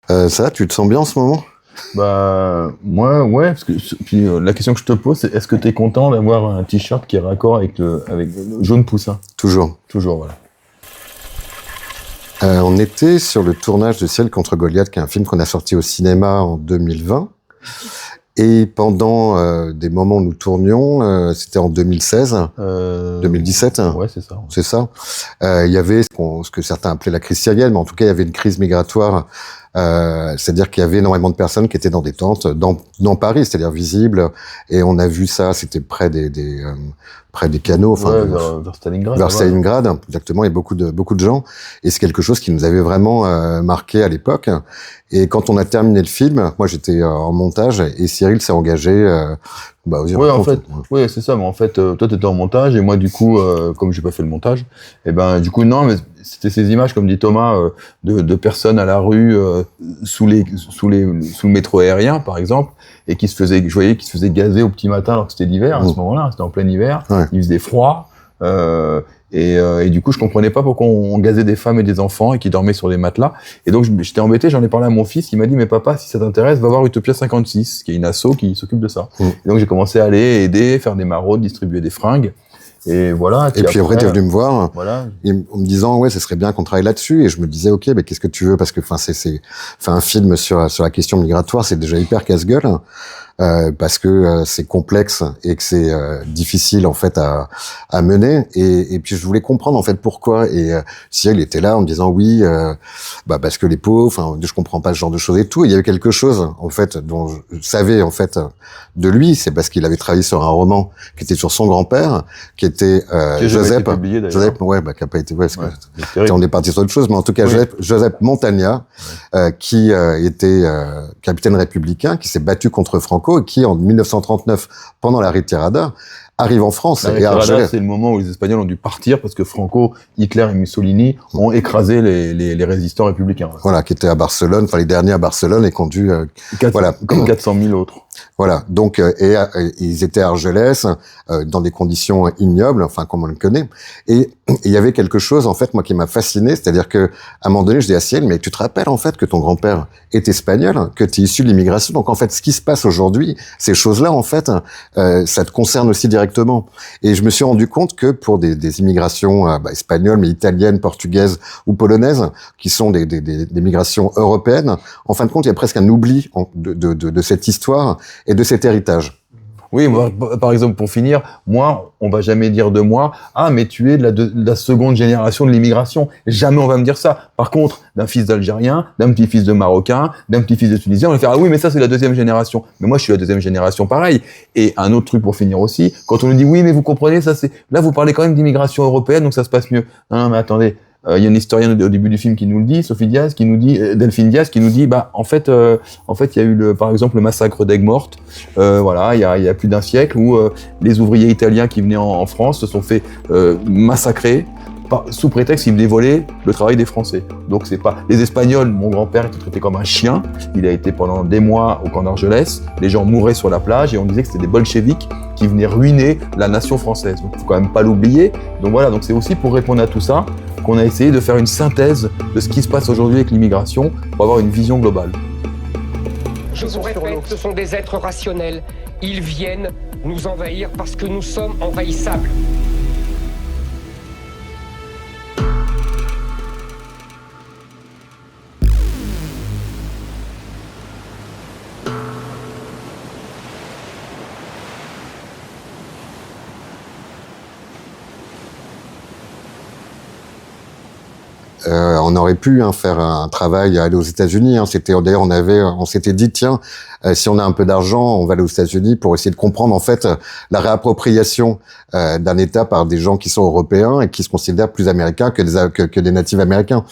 Ça, tu te sens bien en ce moment? Bah, moi, ouais, parce que puis la question que je te pose, c'est est-ce que tu es content d'avoir un t-shirt qui est raccord avec le jaune poussin? Toujours. Toujours, voilà. On était sur le tournage de Ciel contre Goliath, qui est un film qu'on a sorti au cinéma en 2020. Et pendant des moments où nous tournions, c'était en 2016, 2017. Ouais, c'est ça. Ouais. C'est ça. Il y avait ce que certains appelaient la crise syrienne, mais en tout cas, il y avait une crise migratoire. C'est-à-dire qu'il y avait énormément de personnes qui étaient dans des tentes dans Paris, c'est-à-dire visibles. Et on a vu ça, c'était près des canaux, enfin, vers Stalingrad. Vers Stalingrad, exactement, et beaucoup de gens. Et c'est quelque chose qui nous avait vraiment marqué à l'époque. Et quand on a terminé le film, moi j'étais en montage et Cyril s'est engagé. Ouais, en fait, ouais, c'est ça. Mais en fait, toi t'étais en montage et moi du coup, comme j'ai pas fait le montage, et ben du coup non, mais c'était ces images, comme dit Thomas, de personnes à la rue sous le métro aérien, par exemple, et je voyais qu'ils se faisaient gazer au petit matin alors que c'était l'hiver. À ce moment-là, c'était en plein hiver. Ouais. Il faisait froid. Et du coup, je comprenais pas pourquoi on gazait des femmes et des enfants et qui dormaient sur des matelas. Et donc, j'étais embêté, j'en ai parlé à mon fils, il m'a dit, mais papa, si ça t'intéresse, va voir Utopia 56, qui est une asso qui s'occupe de ça. Et donc, j'ai commencé à aller aider, faire des maraudes, distribuer des fringues. Et voilà. Et puis après, t'es venu me voir, voilà, en me disant, ouais, ça serait bien qu'on travaille là-dessus. Et je me disais, ok, mais qu'est-ce que tu veux? Parce que, c'est un film sur la question migratoire, c'est déjà hyper casse-gueule. Parce que c'est complexe et que c'est difficile en fait à mener, et puis je voulais comprendre en fait pourquoi. Et Cyril était là en me disant oui, parce que les pauvres, enfin je comprends pas ce genre de choses et tout. Et il y avait quelque chose en fait dont je savais en fait de lui, c'est parce qu'il avait travaillé sur un roman qui était sur son grand-père, qui était Joseph, ouais, qui a pas été, ouais, on est parti sur autre chose, mais en tout cas oui. Joseph Montagna, qui était capitaine républicain, qui s'est battu contre Franco, et qui, en 1939, pendant la Retirada, arrive en France. La Retirada, c'est le moment où les Espagnols ont dû partir parce que Franco, Hitler et Mussolini ont écrasé les résistants républicains. Voilà, qui étaient à Barcelone, enfin les derniers à Barcelone, et qui ont dû... comme 400 000 autres. Voilà, donc ils étaient à Argelès dans des conditions ignobles, enfin comme on le connaît. Et il y avait quelque chose en fait moi qui m'a fasciné, c'est-à-dire que à un moment donné je dis à Ciel, mais tu te rappelles en fait que ton grand-père est espagnol, que tu es issu de l'immigration, donc en fait ce qui se passe aujourd'hui, ces choses-là en fait, ça te concerne aussi directement. Et je me suis rendu compte que pour des immigrations espagnoles, mais italiennes, portugaises ou polonaises, qui sont des migrations européennes, en fin de compte il y a presque un oubli de cette histoire et de cet héritage. Oui, moi, par exemple, pour finir, moi, on va jamais dire de moi, ah, mais tu es de la seconde génération de l'immigration. Jamais on va me dire ça. Par contre, d'un fils d'Algérien, d'un petit-fils de Marocain, d'un petit-fils de Tunisien, on va faire, ah oui, mais ça, c'est la deuxième génération. Mais moi, je suis la deuxième génération, pareil. Et un autre truc pour finir aussi, quand on nous dit, oui, mais vous comprenez, ça, là, vous parlez quand même d'immigration européenne, donc ça se passe mieux. Non, mais attendez. Il y a une historienne au début du film qui nous le dit, Delphine Diaz, qui nous dit, en fait, il y a eu par exemple le massacre d'Aigues-Mortes, voilà, il y a plus d'un siècle où les ouvriers italiens qui venaient en France se sont fait massacrer sous prétexte qu'ils venaient voler le travail des Français. Donc c'est pas les Espagnols. Mon grand-père était traité comme un chien. Il a été pendant des mois au camp d'Argelès. Les gens mouraient sur la plage et on disait que c'était des bolcheviks qui venaient ruiner la nation française. Donc faut quand même pas l'oublier. Donc voilà. Donc c'est aussi pour répondre à tout ça qu'on a essayé de faire une synthèse de ce qui se passe aujourd'hui avec l'immigration pour avoir une vision globale. Je vous répète, ce sont des êtres rationnels. Ils viennent nous envahir parce que nous sommes envahissables. On aurait pu faire un travail, aller aux États-Unis. D'ailleurs, on s'était dit, tiens, si on a un peu d'argent, on va aller aux États-Unis pour essayer de comprendre en fait la réappropriation d'un État par des gens qui sont européens et qui se considèrent plus américains que des natifs américains.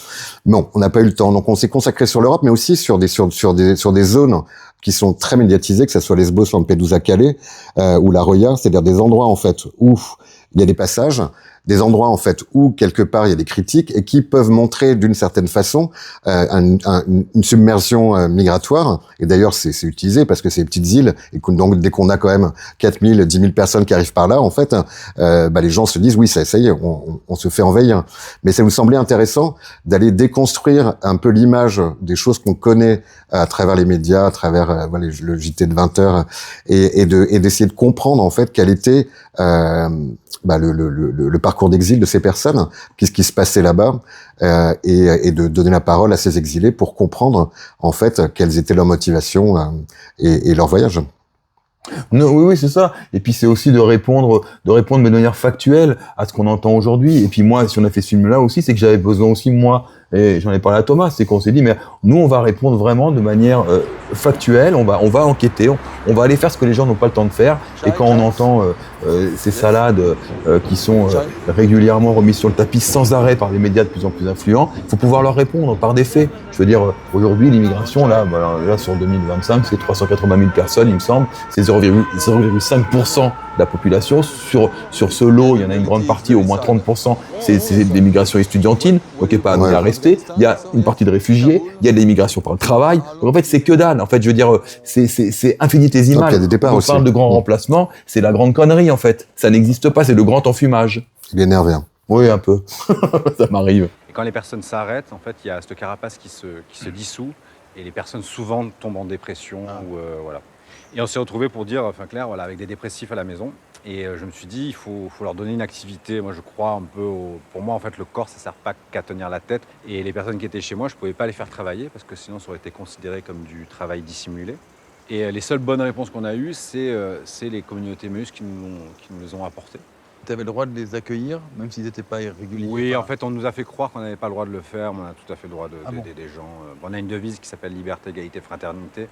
Non, on n'a pas eu le temps. Donc, on s'est consacré sur l'Europe, mais aussi sur des zones qui sont très médiatisés, que ce soit Lesbos, Lampedusa, Calais ou La Roya, c'est-à-dire des endroits en fait où il y a des passages, des endroits en fait où quelque part il y a des critiques et qui peuvent montrer d'une certaine façon une submersion migratoire. Et d'ailleurs c'est utilisé parce que c'est des petites îles et que, donc dès qu'on a quand même 4000, 10 000 personnes qui arrivent par là, en fait, les gens se disent oui ça y est, on se fait envahir. Mais ça nous semblait intéressant d'aller déconstruire un peu l'image des choses qu'on connaît à travers les médias, à travers le JT de 20h et d'essayer de comprendre en fait quel était le parcours d'exil de ces personnes, qu'est-ce qui se passait là-bas, et de donner la parole à ces exilés pour comprendre en fait quelles étaient leurs motivations et leur voyage. Non, oui, c'est ça. Et puis c'est aussi de répondre mais de manière factuelle à ce qu'on entend aujourd'hui. Et puis moi, si on a fait ce film-là aussi, c'est que j'avais besoin aussi, moi, et j'en ai parlé à Thomas, c'est qu'on s'est dit, mais nous, on va répondre vraiment de manière factuelle, on va enquêter, on va aller faire ce que les gens n'ont pas le temps de faire. Et quand on entend ces salades qui sont régulièrement remises sur le tapis sans arrêt par les médias de plus en plus influents, il faut pouvoir leur répondre par des faits. Je veux dire, aujourd'hui, l'immigration, là, sur 2025, c'est 380 000 personnes, il me semble, c'est 0,5% de la population. Sur ce lot, il y en a une grande partie, au moins 30%, c'est des migrations estudiantines, donc pas à rester. Il y a une partie de réfugiés, il y a de l'immigration par le travail. Donc en fait, c'est que dalle. En fait, je veux dire, c'est infinitésimal. Il y a des départs on aussi. parle de grand remplacement, c'est la grande connerie en fait. Ça n'existe pas, c'est le grand enfumage. Il est énervé. Oui, un peu. Ça m'arrive. Et quand les personnes s'arrêtent, en fait, il y a cette carapace qui se dissout et les personnes souvent tombent en dépression ou voilà. Et on s'est retrouvés pour dire, enfin clair, voilà, avec des dépressifs à la maison. Et je me suis dit, il faut leur donner une activité. Moi, je crois un peu pour moi, en fait, le corps, ça sert pas qu'à tenir la tête. Et les personnes qui étaient chez moi, je pouvais pas les faire travailler parce que sinon, ça aurait été considéré comme du travail dissimulé. Et les seules bonnes réponses qu'on a eues, c'est les communautés MEUS qui nous les ont apportées. Tu avais le droit de les accueillir, même s'ils n'étaient pas irréguliers? Oui, en fait, on nous a fait croire qu'on n'avait pas le droit de le faire, mais on a tout à fait le droit d'aider des gens. On a une devise qui s'appelle liberté, égalité, fraternité.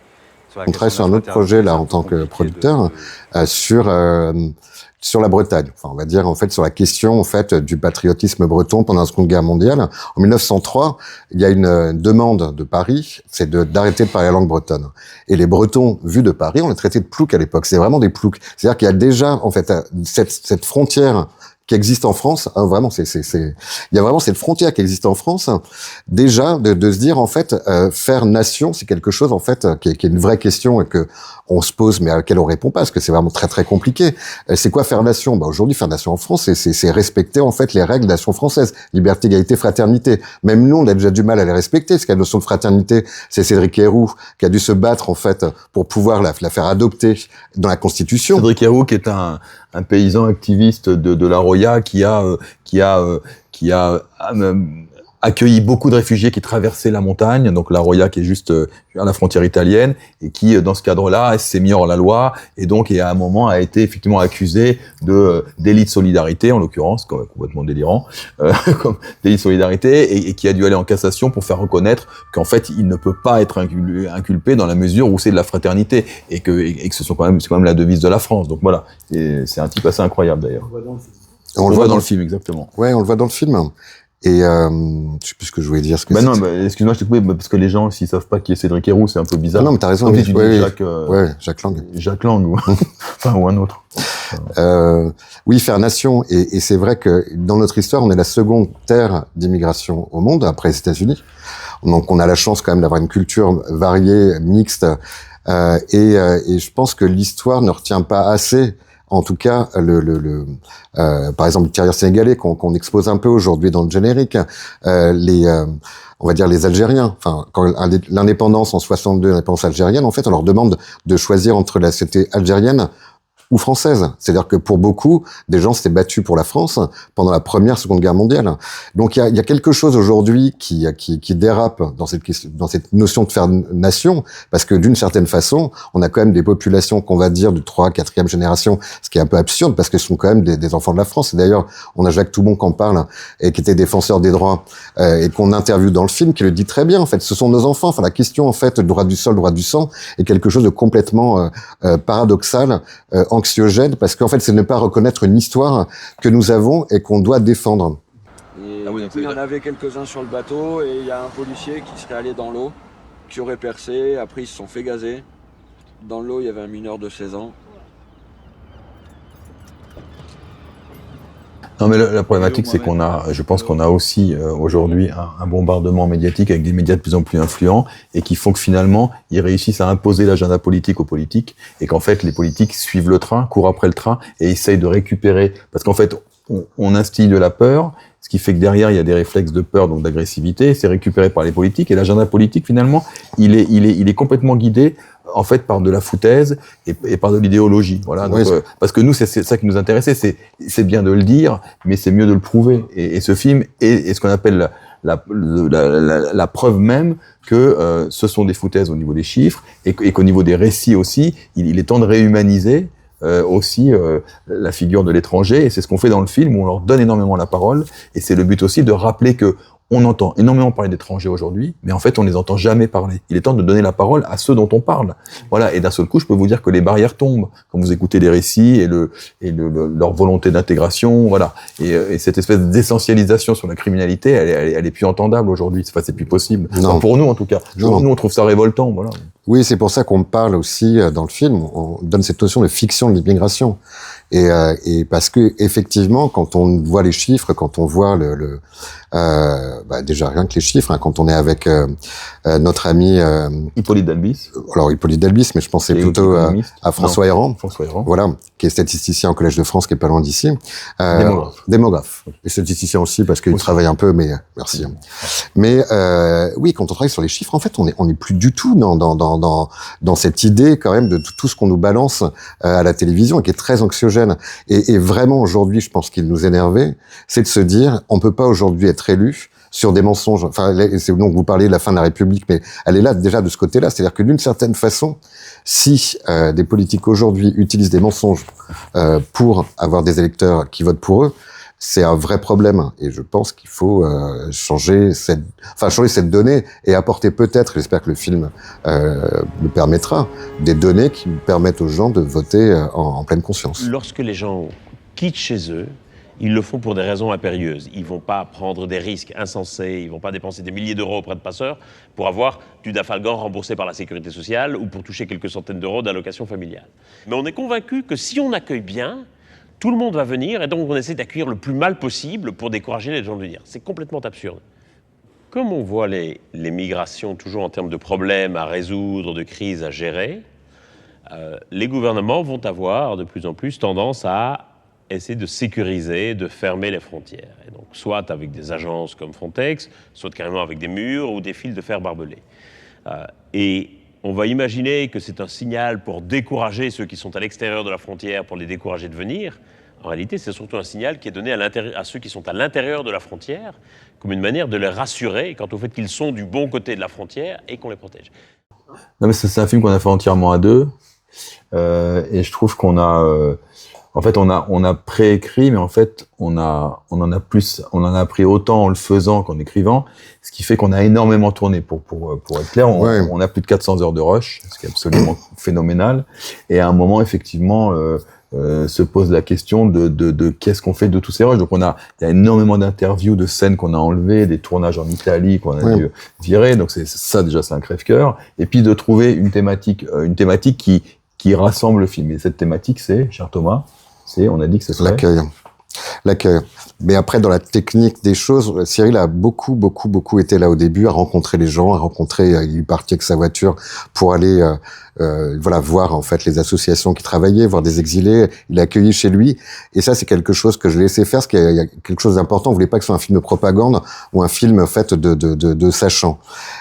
On travaille sur un autre projet là en tant que producteur sur la Bretagne. Enfin, on va dire en fait sur la question en fait du patriotisme breton pendant la Seconde Guerre mondiale. En 1903, il y a une demande de Paris, c'est d'arrêter de parler la langue bretonne. Et les Bretons, vus de Paris, on les traitait de ploucs à l'époque. C'est vraiment des ploucs. C'est-à-dire qu'il y a déjà en fait cette frontière qui existe en France, hein, vraiment, il y a vraiment cette frontière qui existe en France, déjà de se dire en fait, faire nation, c'est quelque chose en fait qui est une vraie question et que on se pose, mais à laquelle on répond pas, parce que c'est vraiment très très compliqué. C'est quoi faire nation? Aujourd'hui, faire nation en France, c'est respecter en fait les règles de la nation française, liberté, égalité, fraternité. Même nous, on a déjà du mal à les respecter, parce que la notion de fraternité, c'est Cédric Herrou qui a dû se battre en fait pour pouvoir la faire adopter dans la Constitution. Cédric Herrou, qui est un paysan activiste de La Roya, qui a accueilli beaucoup de réfugiés qui traversaient la montagne, donc La Roya qui est juste à la frontière italienne, et qui, dans ce cadre-là, s'est mis hors la loi, et donc, à un moment, a été effectivement accusé délit de solidarité, en l'occurrence, complètement délirant, comme délit de solidarité, et qui a dû aller en cassation pour faire reconnaître qu'en fait, il ne peut pas être inculpé dans la mesure où c'est de la fraternité, et que c'est quand même la devise de la France. Donc voilà, c'est un type assez incroyable d'ailleurs. On le voit dans le film, exactement. Ouais, on le voit dans le film. Et je sais plus ce que je voulais dire. Excuse-moi, je t'ai coupé, parce que les gens, s'ils savent pas qui est Cédric Herrou, c'est un peu bizarre. Ah non, mais t'as raison. Oui, Jacques Lang. Jacques Lang, ou un autre. Oui, faire nation. Et c'est vrai que dans notre histoire, on est la seconde terre d'immigration au monde, après les États-Unis. Donc on a la chance quand même d'avoir une culture variée, mixte. Et je pense que l'histoire ne retient pas assez. En tout cas, par exemple, le terrier sénégalais qu'on expose un peu aujourd'hui dans le générique, on va dire les Algériens. Enfin, quand l'indépendance en 62, l'indépendance algérienne, en fait, on leur demande de choisir entre la société algérienne ou française. C'est-à-dire que pour beaucoup, des gens s'étaient battus pour la France pendant la première, seconde guerre mondiale. Donc il y a quelque chose aujourd'hui qui dérape dans cette notion de faire nation, parce que d'une certaine façon, on a quand même des populations qu'on va dire de 3e, 4e génération, ce qui est un peu absurde parce que ce sont quand même des enfants de la France. Et d'ailleurs, on a Jacques Toubon qui en parle et qui était défenseur des droits et qu'on interviewe dans le film, qui le dit très bien. En fait, ce sont nos enfants. Enfin, la question en fait, droit du sol, droit du sang, est quelque chose de complètement paradoxal, anxiogène, parce qu'en fait, c'est ne pas reconnaître une histoire que nous avons et qu'on doit défendre. Et du coup, il y en avait quelques-uns sur le bateau et il y a un policier qui serait allé dans l'eau, qui aurait percé, après ils se sont fait gazer. Dans l'eau, il y avait un mineur de 16 ans. Non, mais la problématique, c'est je pense qu'on a aussi aujourd'hui un bombardement médiatique avec des médias de plus en plus influents et qui font que finalement, ils réussissent à imposer l'agenda politique aux politiques et qu'en fait, les politiques suivent le train, courent après le train et essayent de récupérer. Parce qu'en fait, on instille de la peur, ce qui fait que derrière, il y a des réflexes de peur, donc d'agressivité, c'est récupéré par les politiques et l'agenda politique, finalement, il est complètement guidé en fait par de la foutaise et par de l'idéologie. Voilà. Donc, parce que nous, c'est ça qui nous intéressait. C'est bien de le dire, mais c'est mieux de le prouver. Et ce film est ce qu'on appelle la preuve même que ce sont des foutaises au niveau des chiffres et qu'au niveau des récits aussi, il est temps de réhumaniser aussi la figure de l'étranger. Et c'est ce qu'on fait dans le film où on leur donne énormément la parole. Et c'est le but aussi de rappeler que on entend énormément parler d'étrangers aujourd'hui, mais en fait, on les entend jamais parler. Il est temps de donner la parole à ceux dont on parle. Voilà. Et d'un seul coup, je peux vous dire que les barrières tombent quand vous écoutez les récits et leur volonté d'intégration. Voilà. Et cette espèce d'essentialisation sur la criminalité, elle est plus entendable aujourd'hui. C'est plus possible. Enfin, pour nous, en tout cas. Nous, on trouve ça révoltant. Voilà. Oui, c'est pour ça qu'on parle aussi dans le film. On donne cette notion de fiction de l'immigration. Et parce que effectivement, quand on voit les chiffres, quand on voit déjà rien que les chiffres, hein, quand on est avec notre ami Hippolyte Dalbis. Alors Hippolyte Dalbis, mais je pensais plutôt à François Héran. François Héran. Voilà, qui est statisticien au Collège de France, qui est pas loin d'ici. Démographe. Et statisticien aussi parce qu'il travaille un peu, mais merci. Mais oui, quand on travaille sur les chiffres, en fait, on est plus du tout dans cette idée quand même de tout ce qu'on nous balance à la télévision et qui est très anxiogène. Et vraiment aujourd'hui, je pense qu'il nous énervait, c'est de se dire, on peut pas aujourd'hui être élu sur des mensonges. Enfin, c'est donc vous parlez de la fin de la République, mais elle est là déjà de ce côté-là. C'est-à-dire que d'une certaine façon, si des politiques aujourd'hui utilisent des mensonges pour avoir des électeurs qui votent pour eux, c'est un vrai problème. Et je pense qu'il faut changer cette donnée et apporter peut-être, j'espère que le film le permettra, des données qui permettent aux gens de voter en pleine conscience. Lorsque les gens quittent chez eux, ils le font pour des raisons impérieuses. Ils ne vont pas prendre des risques insensés, ils ne vont pas dépenser des milliers d'euros auprès de passeurs pour avoir du Dafalgan remboursé par la sécurité sociale ou pour toucher quelques centaines d'euros d'allocation familiale. Mais on est convaincu que si on accueille bien, tout le monde va venir et donc on essaie d'accueillir le plus mal possible pour décourager les gens de venir. C'est complètement absurde. Comme on voit les migrations toujours en termes de problèmes à résoudre, de crises à gérer, les gouvernements vont avoir de plus en plus tendance à essayer de sécuriser, de fermer les frontières. Et donc, soit avec des agences comme Frontex, soit carrément avec des murs ou des fils de fer barbelés. Et on va imaginer que c'est un signal pour décourager ceux qui sont à l'extérieur de la frontière, pour les décourager de venir. En réalité, c'est surtout un signal qui est donné à ceux qui sont à l'intérieur de la frontière, comme une manière de les rassurer quant au fait qu'ils sont du bon côté de la frontière et qu'on les protège. Non, mais c'est un film qu'on a fait entièrement à deux. Et je trouve qu'on a... En fait, on a préécrit, mais en fait, on en a appris autant en le faisant qu'en écrivant, ce qui fait qu'on a énormément tourné. Pour être clair, on a plus de 400 heures de rush, ce qui est absolument phénoménal. Et à un moment, effectivement, se pose la question de qu'est-ce qu'on fait de tous ces rushs. Donc il y a énormément d'interviews, de scènes qu'on a enlevées, des tournages en Italie qu'on a dû virer. Donc ça déjà, c'est un crève-cœur. Et puis de trouver une thématique qui rassemble le film. Et cette thématique, c'est, cher Thomas, on a dit que ce serait... L'accueil. Mais après, dans la technique des choses, Cyril a beaucoup été là au début, à rencontrer les gens, il est parti avec sa voiture pour aller, voir en fait les associations qui travaillaient, voir des exilés. Il a accueilli chez lui. Et ça, c'est quelque chose que je l'ai laissé faire, parce qu'il y a quelque chose d'important. On voulait pas que ce soit un film de propagande ou un film en fait de sachant.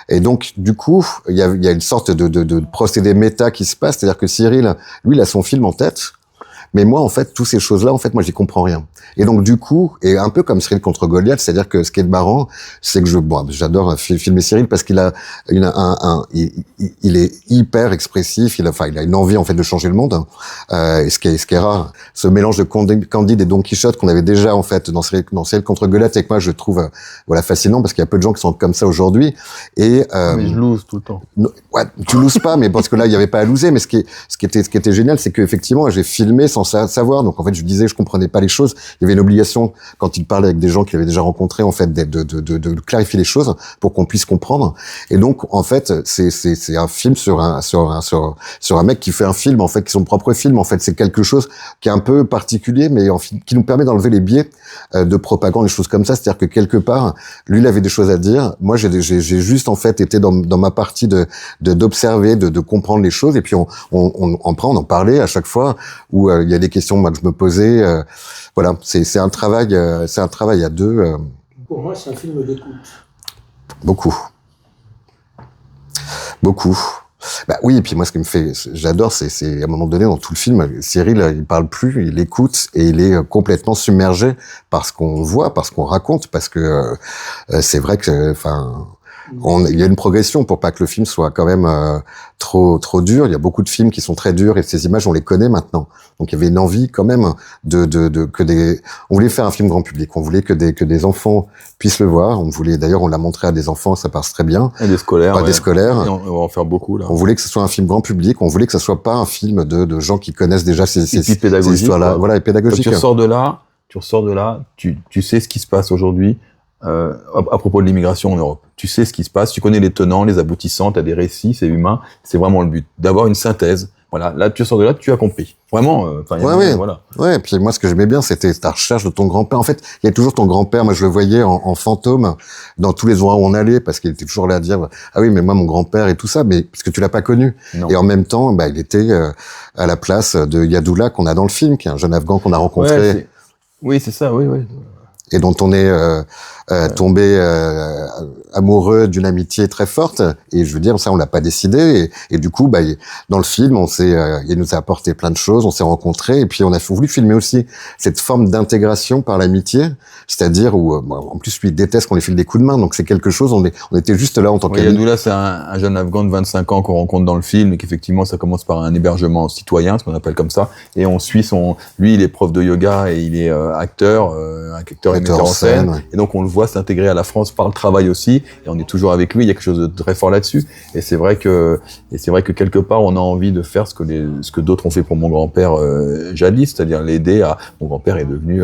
Et donc, du coup, il y a une sorte de procédé méta qui se passe, c'est-à-dire que Cyril, lui, il a son film en tête. Mais moi, en fait, toutes ces choses-là, en fait, moi, j'y comprends rien. Et donc, du coup, et un peu comme Cyril contre Goliath, c'est-à-dire que ce qui est marrant, c'est que j'adore filmer Cyril parce qu'il a il est hyper expressif, il a une envie, en fait, de changer le monde, et ce qui est rare. Ce mélange de Candide et Don Quichotte qu'on avait déjà, en fait, dans Cyril contre Goliath, et que moi, je trouve, fascinant parce qu'il y a peu de gens qui sont comme ça aujourd'hui. Et, mais je loose tout le temps. Ouais, tu looses pas, mais parce que là, il y avait pas à loser, mais ce qui était génial, c'est qu'effectivement, j'ai filmé sans sans savoir. Donc en fait, je disais, je comprenais pas les choses. Il y avait une obligation quand il parlait avec des gens qu'il avait déjà rencontrés, en fait, de clarifier les choses pour qu'on puisse comprendre. Et donc en fait, c'est un film sur un mec qui fait un film, en fait, qui est son propre film. En fait, c'est quelque chose qui est un peu particulier, mais qui nous permet d'enlever les biais de propagande, des choses comme ça. C'est-à-dire que quelque part, lui, il avait des choses à dire. Moi, j'ai juste en fait été dans ma partie d'observer, de comprendre les choses. Et puis on en parlait à chaque fois où il y a des questions moi que je me posais. Voilà, c'est un travail à deux. Pour moi, c'est un film d'écoute. Beaucoup. Bah oui, et puis moi, ce qui me fait, j'adore, c'est à un moment donné dans tout le film, Cyril, il parle plus, il écoute et il est complètement submergé par ce qu'on voit, par ce qu'on raconte, parce que c'est vrai que, enfin, il y a une progression pour pas que le film soit quand même trop dur. Il y a beaucoup de films qui sont très durs et ces images on les connaît maintenant. Donc il y avait une envie quand même on voulait faire un film grand public. On voulait que des enfants puissent le voir. D'ailleurs on l'a montré à des enfants, ça passe très bien. Et des scolaires. Des scolaires. Et on va en faire beaucoup là. On voulait que ce soit un film grand public. On voulait que ce soit pas un film de gens qui connaissent déjà ces histoires-là. Voilà, et pédagogique. Quand tu ressors de là, tu sais ce qui se passe aujourd'hui. À propos de l'immigration en Europe. Tu sais ce qui se passe, tu connais les tenants, les aboutissants, tu as des récits, c'est humain, c'est vraiment le but, d'avoir une synthèse. Voilà, là tu sors de là, tu as compris. Vraiment, voilà. Ouais, et puis moi ce que j'aimais bien, c'était ta recherche de ton grand-père. En fait, il y a toujours ton grand-père, moi je le voyais en fantôme dans tous les endroits où on allait, parce qu'il était toujours là à dire « Ah oui, mais moi mon grand-père et tout ça », mais parce que tu l'as pas connu. Non. Et en même temps, bah, il était à la place de Yadoula qu'on a dans le film, qui est un jeune Afghan qu'on a rencontré. Ouais, oui, c'est ça, oui. Et dont on est tombé amoureux d'une amitié très forte. Et je veux dire, ça, on l'a pas décidé. Et du coup, bah, dans le film, il nous a apporté plein de choses. On s'est rencontrés. Et puis, on a voulu filmer aussi cette forme d'intégration par l'amitié. C'est-à-dire où, en plus, lui, il déteste qu'on lui file des coups de main. Donc, c'est quelque chose, on était juste là en tant qu'amis. Yadoula, c'est un jeune Afghan de 25 ans qu'on rencontre dans le film et qu'effectivement, ça commence par un hébergement citoyen, ce qu'on appelle comme ça. Et on suit lui, il est prof de yoga et il est acteur et metteur en scène. Ouais. Et donc, on le voit s'intégrer à la France par le travail aussi. Et on est toujours avec lui. Il y a quelque chose de très fort là-dessus. Et c'est vrai que quelque part, on a envie de faire ce que d'autres ont fait pour mon grand-père jadis, c'est-à-dire l'aider mon grand-père est devenu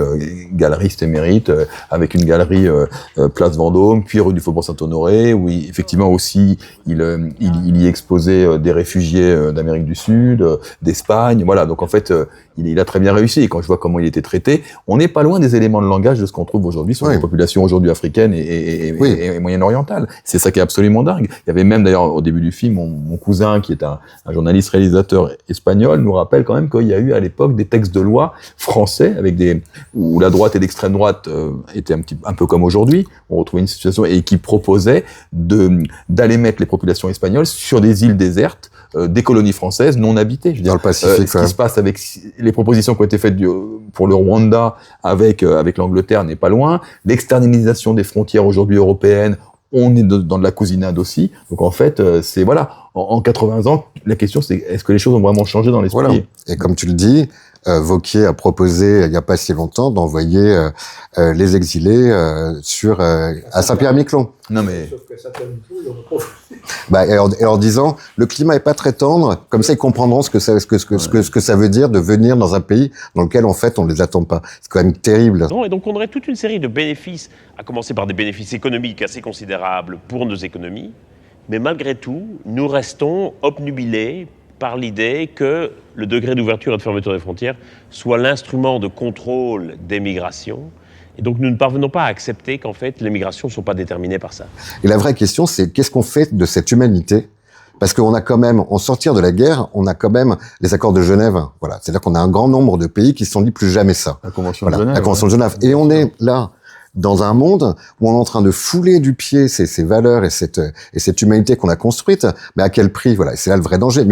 galeriste émérite avec une galerie Place Vendôme, puis rue du Faubourg Saint-Honoré, où effectivement aussi il y exposait des réfugiés d'Amérique du Sud, d'Espagne. Voilà. Donc en fait, il a très bien réussi. Et quand je vois comment il était traité, on n'est pas loin des éléments de langage de ce qu'on trouve aujourd'hui sur les populations aujourd'hui africaines et moyen-orientales. C'est ça qui est absolument dingue. Il y avait même d'ailleurs au début du film, mon cousin qui est un journaliste réalisateur espagnol nous rappelle quand même qu'il y a eu à l'époque des textes de loi français où la droite et l'extrême droite étaient un peu comme aujourd'hui. On retrouvait une situation et qui proposait d'aller mettre les populations espagnoles sur des îles désertes, des colonies françaises non habitées. Je veux dire, dans le Pacifique. Ce qui se passe avec les propositions qui ont été faites pour le Rwanda avec l'Angleterre n'est pas loin. L'externalisation des frontières aujourd'hui européennes, on est dans de la cousinade aussi. Donc en fait, c'est voilà. En 80 ans, la question c'est est-ce que les choses ont vraiment changé dans l'esprit ? Voilà. Et comme tu le dis, Wauquiez a proposé il n'y a pas si longtemps d'envoyer les exilés à Saint-Pierre-et-Miquelon. Non mais Sauf que Saint-Pierre-et-Miquelon, et en disant le climat est pas très tendre, comme ça ils comprendront ce que ça veut dire de venir dans un pays dans lequel en fait on les attend pas. C'est quand même terrible. Non, et donc on aurait toute une série de bénéfices, à commencer par des bénéfices économiques assez considérables pour nos économies, mais malgré tout, nous restons obnubilés par l'idée que le degré d'ouverture et de fermeture des frontières soit l'instrument de contrôle des migrations. Et donc nous ne parvenons pas à accepter qu'en fait les migrations ne sont pas déterminées par ça. Et la vraie question, c'est qu'est-ce qu'on fait de cette humanité ? Parce qu'on a quand même, en sortir de la guerre, on a quand même les accords de Genève. Voilà, c'est-à-dire qu'on a un grand nombre de pays qui se sont dit plus jamais ça. La Convention de Genève. La Convention de Genève. Et on est là dans un monde où on est en train de fouler du pied ces valeurs et cette humanité qu'on a construite, mais à quel prix? Voilà, c'est là le vrai danger.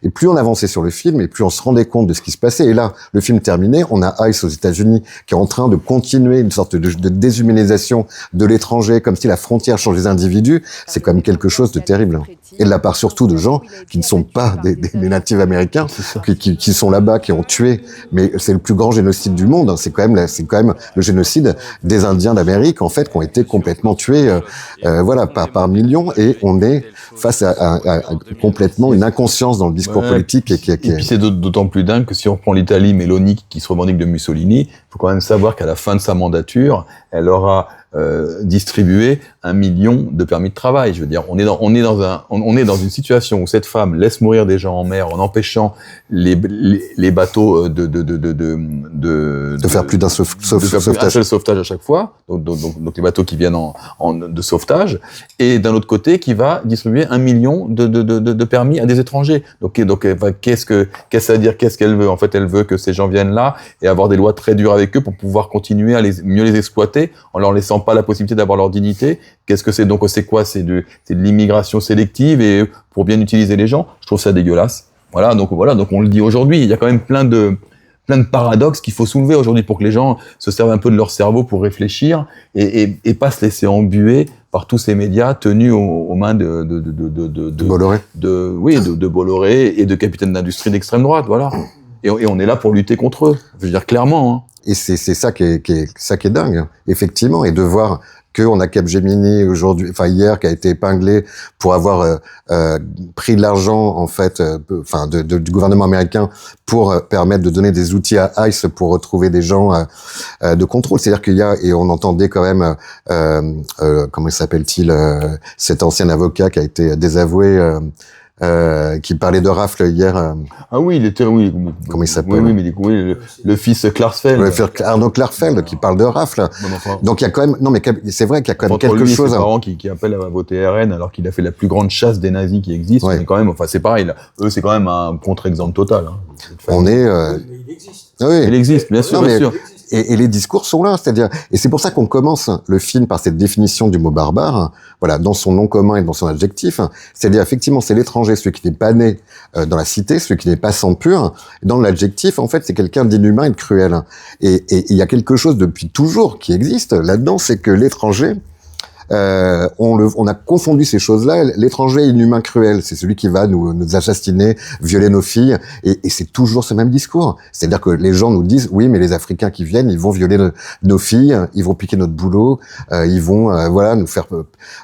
Et plus on avançait sur le film, et plus on se rendait compte de ce qui se passait. Et là, le film terminé, on a ICE aux États-Unis qui est en train de continuer une sorte de déshumanisation de l'étranger, comme si la frontière change les individus. C'est quand même quelque chose de terrible. Et de la part surtout de gens qui ne sont pas des natifs américains, qui sont là-bas, qui ont tué. Mais c'est le plus grand génocide du monde. C'est quand même le génocide des Indiens Indiens d'Amérique, en fait, qui ont été complètement tués, voilà, par millions, et on est face à complètement une inconscience dans le discours politique. Et puis c'est d'autant plus dingue que si on prend l'Italie, Meloni, qui se revendique de Mussolini, il faut quand même savoir qu'à la fin de sa mandature, elle aura distribué 1 million de permis de travail. Je veux dire, on est dans une situation où cette femme laisse mourir des gens en mer en empêchant les bateaux de faire plus d'un sauvetage. Un seul sauvetage à chaque fois. Donc les bateaux qui viennent de sauvetage. Et d'un autre côté, qui va distribuer 1 million de permis à des étrangers. Donc qu'est-ce que ça veut dire? Qu'est-ce qu'elle veut? En fait, elle veut que ces gens viennent là et avoir des lois très dures avec eux pour pouvoir continuer à mieux les exploiter en leur laissant pas la possibilité d'avoir leur dignité. Qu'est-ce que c'est? Donc c'est quoi? C'est de l'immigration sélective et pour bien utiliser les gens. Je trouve ça dégueulasse. Voilà, donc on le dit aujourd'hui. Il y a quand même plein de paradoxes qu'il faut soulever aujourd'hui pour que les gens se servent un peu de leur cerveau pour réfléchir et pas se laisser embuer par tous ces médias tenus aux mains de Bolloré. De Bolloré et de capitaines d'industrie d'extrême droite. Voilà. Et on est là pour lutter contre eux. Je veux dire clairement. Hein. Et c'est ça qui est dingue, effectivement, et de voir qu'on a Capgemini aujourd'hui, enfin hier, qui a été épinglé pour avoir pris de l'argent en fait, du gouvernement américain pour permettre de donner des outils à ICE pour retrouver des gens de contrôle. C'est-à-dire qu'il y a, et on entendait quand même, comment s'appelle-t-il, cet ancien avocat qui a été désavoué. Qui parlait de rafle hier. Ah oui, il était, oui. Comment il s'appelle? Oui, mais le fils Klarsfeld. Arnaud Klarsfeld, qui parle de rafle. Bon, enfin, donc il y a quand même, non mais c'est vrai qu'il y a quand même quelque chose. Ses parents qui appellent à voter RN alors qu'il a fait la plus grande chasse des nazis qui existe. Ouais. Mais quand même, enfin c'est pareil. Là. Eux, c'est quand même un contre-exemple total. Hein, on est. Mais il existe. Oui. Il existe, bien sûr, Non, bien mais- sûr. Et les discours sont là, c'est-à-dire, et c'est pour ça qu'on commence le film par cette définition du mot barbare, voilà, dans son nom commun et dans son adjectif, c'est-à-dire effectivement c'est l'étranger, celui qui n'est pas né dans la cité, celui qui n'est pas sang pur. Dans l'adjectif, en fait, c'est quelqu'un d'inhumain et de cruel. Et il y a quelque chose depuis toujours qui existe là-dedans, c'est que l'étranger, on a confondu ces choses-là. L'étranger inhumain cruel, c'est celui qui va nous assassiner, violer nos filles, et c'est toujours ce même discours. C'est-à-dire que les gens nous disent, oui, mais les Africains qui viennent, ils vont violer nos filles, ils vont piquer notre boulot, ils vont, nous faire,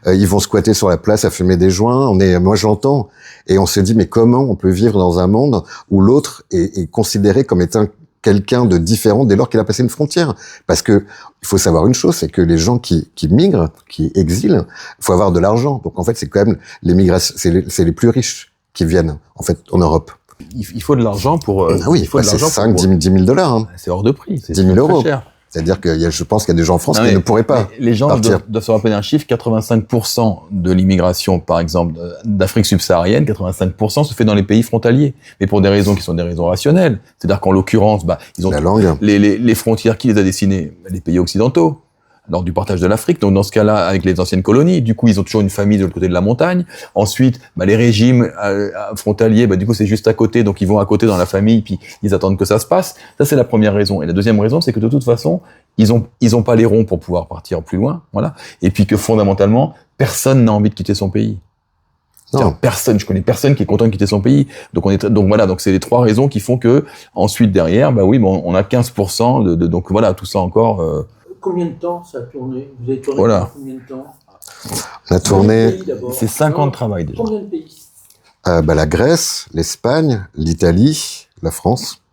ils vont squatter sur la place à fumer des joints. Moi, je l'entends, et on se dit, mais comment on peut vivre dans un monde où l'autre est considéré comme étant quelqu'un de différent dès lors qu'il a passé une frontière. Parce que il faut savoir une chose, c'est que les gens qui migrent, qui exilent, il faut avoir de l'argent. Donc en fait, c'est quand même l'émigration, c'est les plus riches qui viennent en fait en Europe. Il faut de l'argent pour. Oui, il faut de c'est l'argent 5, pour. 10 000 dollars. Hein. C'est hors de prix. C'est 10 000 très euros. cher. C'est-à-dire que je pense qu'il y a des gens en France Non, qui mais- ne pourraient pas mais les gens partir. doivent se rappeler un chiffre, 85% de l'immigration, par exemple, d'Afrique subsaharienne, 85% se fait dans les pays frontaliers. Mais pour des raisons qui sont des raisons rationnelles. C'est-à-dire qu'en l'occurrence, ils ont La langue. les frontières, qui les a dessinées? Les pays occidentaux. Lors du partage de l'Afrique, donc dans ce cas-là, avec les anciennes colonies, du coup, ils ont toujours une famille de l'autre côté de la montagne. Ensuite, les régimes frontaliers, du coup, c'est juste à côté, donc ils vont à côté dans la famille, puis ils attendent que ça se passe. Ça, c'est la première raison. Et la deuxième raison, c'est que de toute façon, ils ont pas les ronds pour pouvoir partir plus loin, voilà. Et puis que fondamentalement, personne n'a envie de quitter son pays. Non. Personne, je connais personne qui est content de quitter son pays. Donc donc c'est les trois raisons qui font que ensuite derrière, on a 15% donc voilà, tout ça encore. Combien de temps ça a tourné? Vous avez tourné Voilà. pendant combien de temps? On a tourné C'est 5 ans de travail déjà. Combien de pays? la Grèce, l'Espagne, l'Italie, la France.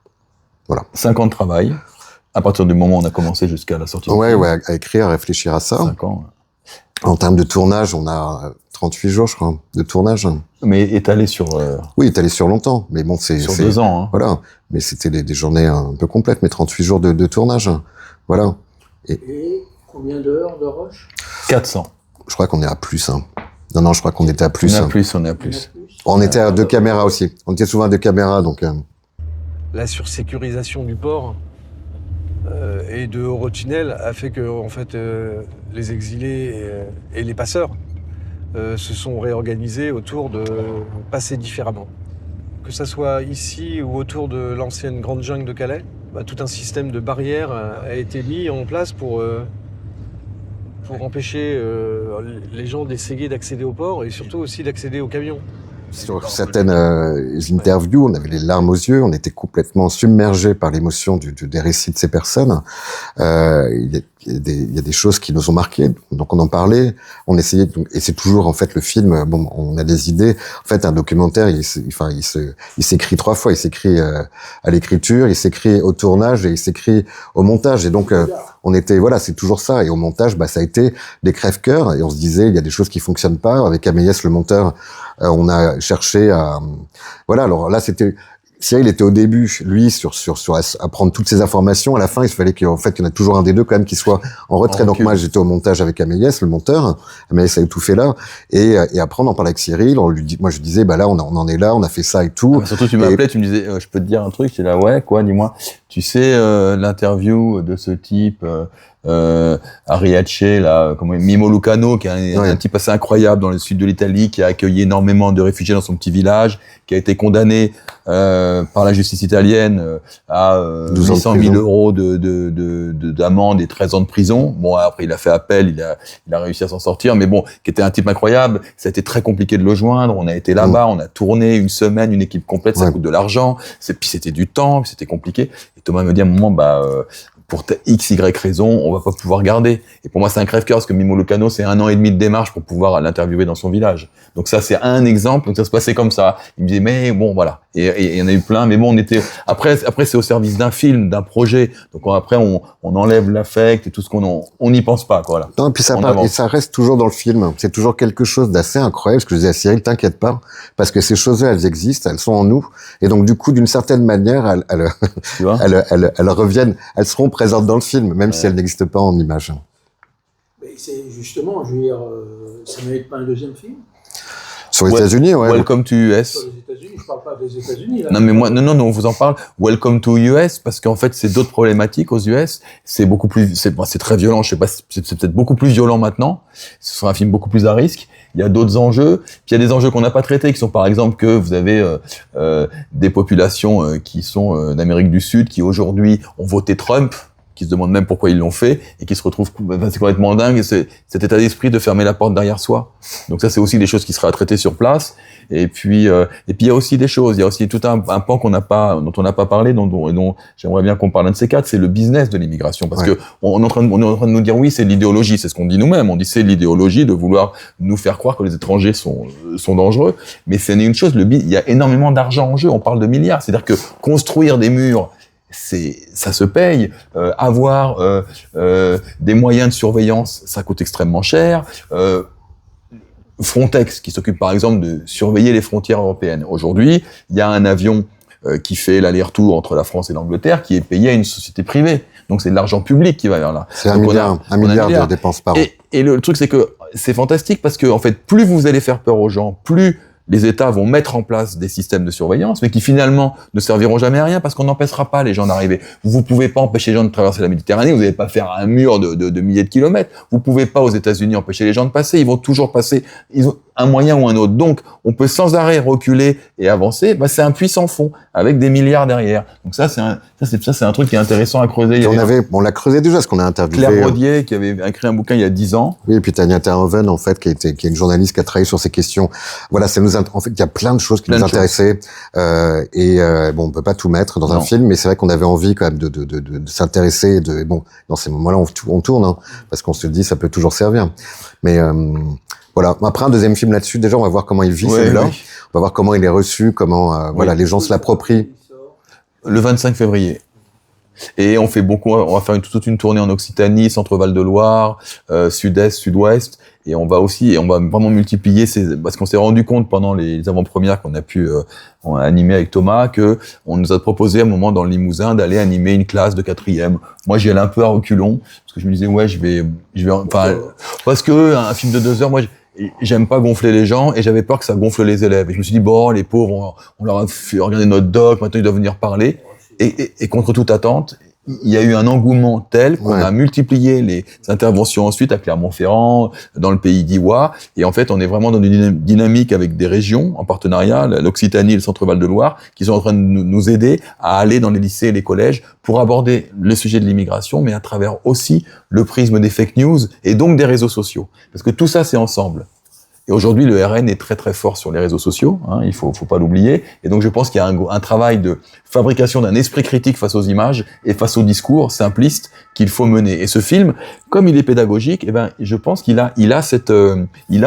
5 ans de travail. À partir du moment où on a commencé jusqu'à la sortie. Ouais, à écrire, à réfléchir à ça. 5 ans. En termes de tournage, on a 38 jours, je crois, de tournage. Mais étalé sur Oui, il est allé sur longtemps, mais bon, c'est 2 ans. Hein. Voilà, mais c'était des journées un peu complètes, mais 38 jours de tournage. Voilà. Et combien d'heures de rush? 400. Je crois qu'on est à plus. Hein. Non, je crois qu'on était à plus. On est à hein. plus, on est à plus. On était à 2 caméras aussi. On était souvent à 2 caméras, donc. La sursécurisation du port et de Eurotunnel a fait que en fait, les exilés et les passeurs se sont réorganisés autour de passer différemment. Que ça soit ici ou autour de l'ancienne grande jungle de Calais, tout un système de barrières a été mis en place pour empêcher les gens d'essayer d'accéder au port et surtout aussi d'accéder aux camions. sur certaines interviews, on avait les larmes aux yeux, on était complètement submergés par l'émotion des récits de ces personnes. Il y a des choses qui nous ont marqués, donc on en parlait, on essayait, et c'est toujours en fait le film. Bon, on a des idées. En fait, un documentaire, il s'écrit 3 fois. Il s'écrit à l'écriture, il s'écrit au tournage et il s'écrit au montage. Et donc, on était, voilà, c'est toujours ça. Et au montage, ça a été des crève-cœurs. Et on se disait, il y a des choses qui fonctionnent pas. Avec Améliès, le monteur, on a cherché à, voilà. Alors là, c'était. Cyril était au début, lui, sur à prendre toutes ces informations. À la fin, il fallait qu'il y en a toujours un des deux quand même qui soit en retrait. Donc moi, j'étais au montage avec Améliès, le monteur. Améliès avait tout fait là. Et après, on en parlait avec Cyril. Moi, je disais, là, on en est là, on a fait ça et tout. Surtout, tu m'appelais, tu me disais, je peux te dire un truc. J'étais là, ouais, quoi, dis-moi. Tu sais, l'interview de ce type, Ariace, là, Mimo Lucano, qui est un type assez incroyable dans le sud de l'Italie, qui a accueilli énormément de réfugiés dans son petit village, qui a été condamné par la justice italienne à 800 000 euros d'amende et 13 ans de prison. Bon, après, il a fait appel, il a réussi à s'en sortir, mais bon, qui était un type incroyable. Ça a été très compliqué de le joindre. On a été là-bas, on a tourné une semaine, une équipe complète, ça coûte de l'argent. Puis c'était du temps, c'était compliqué. Et Thomas me dit à un moment, pour X, Y raison, on va pas pouvoir garder. Et pour moi, c'est un crève-cœur, parce que Mimo Lucano, c'est 1 an et demi de démarche pour pouvoir l'interviewer dans son village. Donc ça, c'est un exemple. Donc ça se passait comme ça. Il me disait, mais bon, voilà. Et il y en a eu plein. Mais bon, on était, après, c'est au service d'un film, d'un projet. Donc après, on enlève l'affect et tout ce on n'y pense pas, quoi, voilà. Non, et puis ça reste toujours dans le film. C'est toujours quelque chose d'assez incroyable. Ce que je disais à Cyril, t'inquiète pas. Parce que ces choses-là, elles existent, elles sont en nous. Et donc, du coup, d'une certaine manière, elles reviennent, elles seront présentes dans le film, même si elles n'existent pas en image. Mais c'est justement, je veux dire, ça mérite pas un deuxième film? Sur les États-Unis, ouais. Welcome to US. Sur les États-Unis, je parle pas des États-Unis, là. Non, mais moi, non, on vous en parle. Welcome to US, parce qu'en fait, c'est d'autres problématiques aux US. C'est beaucoup plus, c'est très violent. Je sais pas, c'est peut-être beaucoup plus violent maintenant. Ce sera un film beaucoup plus à risque. Il y a d'autres enjeux. Puis il y a des enjeux qu'on n'a pas traités, qui sont par exemple que vous avez des populations qui sont d'Amérique du Sud, qui aujourd'hui ont voté Trump, qui se demandent même pourquoi ils l'ont fait, et qui se retrouvent, c'est complètement dingue, cet état d'esprit de fermer la porte derrière soi. Donc ça, c'est aussi des choses qui seraient à traiter sur place. Et puis il y a aussi des choses, il y a aussi tout un pan dont on n'a pas parlé, dont j'aimerais bien qu'on parle un de ces quatre, c'est le business de l'immigration. Parce que on est en train de nous dire, oui, c'est l'idéologie, c'est ce qu'on dit nous-mêmes. On dit c'est l'idéologie de vouloir nous faire croire que les étrangers sont dangereux. Mais c'est une chose, il y a énormément d'argent en jeu, on parle de milliards. C'est-à-dire que construire des murs, ça se paye. Avoir des moyens de surveillance, ça coûte extrêmement cher. Frontex, qui s'occupe par exemple de surveiller les frontières européennes. Aujourd'hui, il y a un avion qui fait l'aller-retour entre la France et l'Angleterre, qui est payé à une société privée. Donc c'est de l'argent public qui va vers là. C'est un milliard de dépenses par an. Et le truc, c'est que c'est fantastique parce que en fait, plus vous allez faire peur aux gens, plus les États vont mettre en place des systèmes de surveillance, mais qui finalement ne serviront jamais à rien parce qu'on n'empêchera pas les gens d'arriver. Vous pouvez pas empêcher les gens de traverser la Méditerranée, vous n'allez pas faire un mur de milliers de kilomètres. Vous pouvez pas aux États-Unis empêcher les gens de passer, ils vont toujours passer. Ils ont un moyen ou un autre. Donc, on peut sans arrêt reculer et avancer. C'est un puits sans fond avec des milliards derrière. Donc ça, c'est un truc qui est intéressant à creuser. On l'a creusé déjà, parce qu'on a interviewé Claire Brodier, qui avait écrit un bouquin il y a 10 ans. Oui, et puis Tania Terhoven, en fait, qui est une journaliste qui a travaillé sur ces questions. Voilà, en fait, il y a plein de choses qui nous intéressaient. On peut pas tout mettre dans un film, mais c'est vrai qu'on avait envie quand même de s'intéresser. Dans ces moments-là, on tourne, hein, parce qu'on se dit, ça peut toujours servir. Mais voilà. Après un deuxième film là-dessus, déjà, on va voir comment il vit celui-là. Oui. On va voir comment il est reçu, comment les gens se l'approprient. Le 25 février. Et on va faire toute une tournée en Occitanie, Centre-Val de Loire, Sud-Est, Sud-Ouest. Et on va vraiment multiplier parce qu'on s'est rendu compte pendant les avant-premières qu'on a pu animer avec Thomas, que on nous a proposé à un moment dans le Limousin d'aller animer une classe de 4e. Moi, j'y allais un peu à reculons, parce que je me disais, parce que un film de 2 heures, moi, j'aime pas gonfler les gens, et j'avais peur que ça gonfle les élèves. Et je me suis dit, les pauvres, on leur a fait regarder notre doc, maintenant ils doivent venir parler. Et contre toute attente, il y a eu un engouement tel qu'on a multiplié les interventions ensuite à Clermont-Ferrand, dans le pays d'Iwa. Et en fait, on est vraiment dans une dynamique avec des régions en partenariat, l'Occitanie et le Centre-Val de Loire, qui sont en train de nous aider à aller dans les lycées et les collèges pour aborder le sujet de l'immigration, mais à travers aussi le prisme des fake news et donc des réseaux sociaux. Parce que tout ça, c'est ensemble. Et aujourd'hui, le RN est très très fort sur les réseaux sociaux, hein, il faut pas l'oublier. Et donc je pense qu'il y a un travail de fabrication d'un esprit critique face aux images et face au discours simpliste qu'il faut mener. Et ce film, comme il est pédagogique, eh ben, je pense qu'il a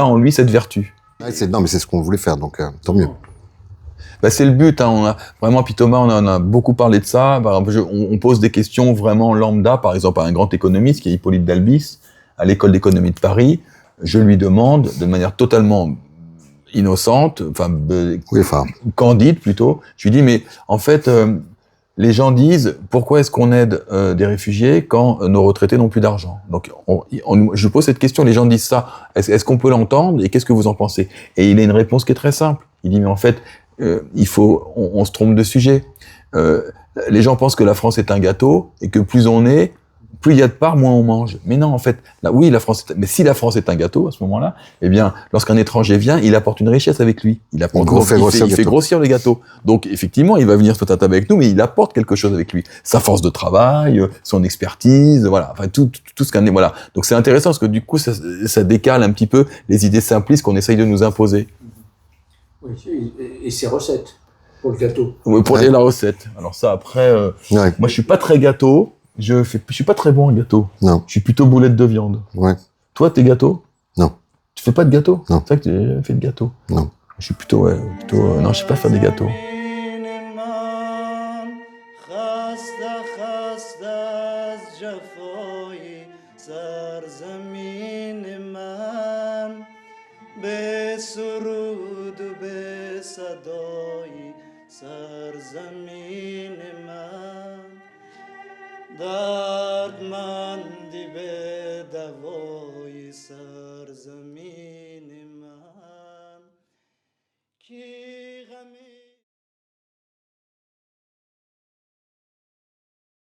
en lui cette vertu. Ouais, non, mais c'est ce qu'on voulait faire, donc tant mieux. Ben, c'est le but, hein. On a vraiment, puis Thomas, on en a beaucoup parlé de ça. On pose des questions vraiment lambda, par exemple à un grand économiste qui est Hippolyte Dalbis, à l'école d'économie de Paris. Je lui demande, de manière totalement innocente, candide plutôt, je lui dis, mais en fait, les gens disent, pourquoi est-ce qu'on aide des réfugiés quand nos retraités n'ont plus d'argent? Donc, je pose cette question, les gens disent ça, est-ce qu'on peut l'entendre et qu'est-ce que vous en pensez? Et il a une réponse qui est très simple. Il dit, mais en fait, on se trompe de sujet. Les gens pensent que la France est un gâteau et que plus on est, plus il y a de parts, moins on mange. Mais non, en fait, mais si la France est un gâteau, à ce moment-là, eh bien, lorsqu'un étranger vient, il apporte une richesse avec lui. Il fait grossir le gâteau. Donc, effectivement, il va venir se table avec nous, mais il apporte quelque chose avec lui. Sa force de travail, son expertise, voilà. Enfin, tout ce qu'on est, voilà. Donc, c'est intéressant parce que du coup, ça décale un petit peu les idées simplistes qu'on essaye de nous imposer. Oui, et ses recettes pour le gâteau. Oui, pour la recette. Alors ça, après, moi, je suis pas très gâteau. Je suis pas très bon en gâteau. Non. Je suis plutôt boulette de viande. Ouais. Toi, t'es gâteau? Non. Tu fais pas de gâteau? Non. C'est vrai que tu as fait de gâteau? Non. Je suis plutôt, non, je sais pas faire des gâteaux. دردمندی به دوای سرزمین من کی غم